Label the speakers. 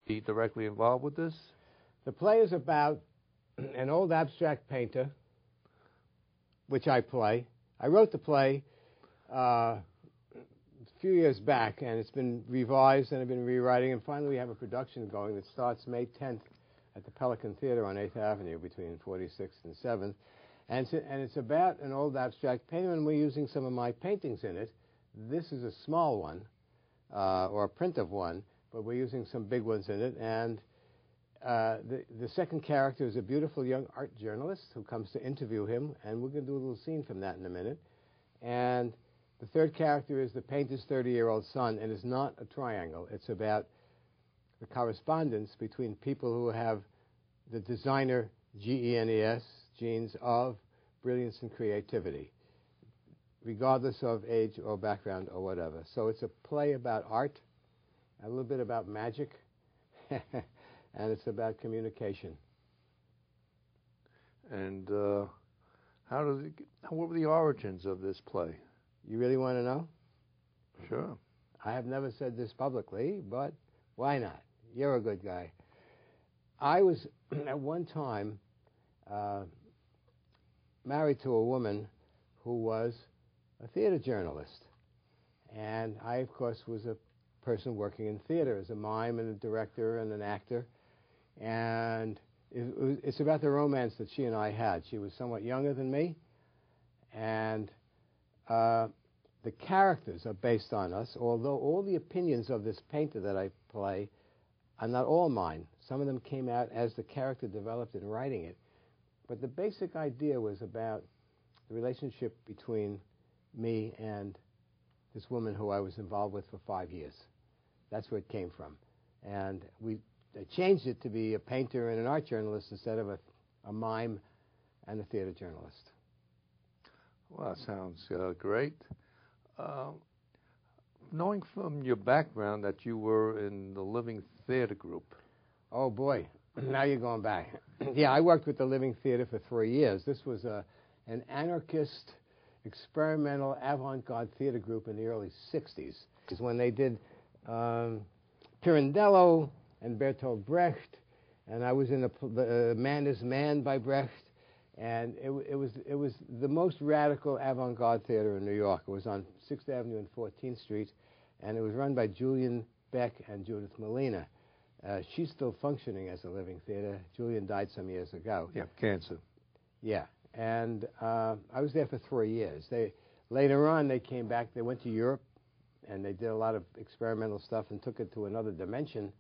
Speaker 1: Be directly involved with this?
Speaker 2: The play is about an old abstract painter, which I play. I wrote the play a few years back, and it's been revised, and I've been rewriting, and finally we have a production going that starts May 10th at the Pelican Theater on 8th Avenue between 46th and 7th. And it's about an old abstract painter, and we're using some of my paintings in it. This is a small one, or a print of one, but we're using some big ones in it. And the second character is a beautiful young art journalist who comes to interview him, and we're going to do a little scene from that in a minute. And the third character is the painter's 30-year-old son, and it's not a triangle. It's about the correspondence between people who have the designer genes, genes of brilliance and creativity, regardless of age or background or whatever. So it's a play about art, a little bit about magic, and it's about communication.
Speaker 1: And what were the origins of this play?
Speaker 2: You really want to know?
Speaker 1: Sure.
Speaker 2: I have never said this publicly, but why not? You're a good guy. I was, at one time, married to a woman who was a theater journalist. And I, of course, was a person working in theater as a mime and a director and an actor. And it's about the romance that she and I had. She was somewhat younger than me, and the characters are based on us, although all the opinions of this painter that I play are not all mine. Some of them came out as the character developed in writing it. But the basic idea was about the relationship between me and this woman who I was involved with for 5 years. That's where it came from. And we changed it to be a painter and an art journalist instead of a mime and a theater journalist.
Speaker 1: Well, that sounds great. Knowing from your background that you were in the Living Theater group.
Speaker 2: Oh, boy. Now you're going back. Yeah, I worked with the Living Theater for 3 years. This was an anarchist, experimental, avant-garde theater group in the early 60s. Is when they did Pirandello and Bertolt Brecht, and I was in the Man is Man by Brecht, and it was the most radical avant-garde theater in New York. It was on 6th Avenue and 14th Street, and it was run by Julian Beck and Judith Molina. She's still functioning as a Living Theater. Julian died some years ago.
Speaker 1: Yeah, cancer.
Speaker 2: Yeah, and I was there for 3 years. Later on, they came back. They went to Europe, and they did a lot of experimental stuff and took it to another dimension.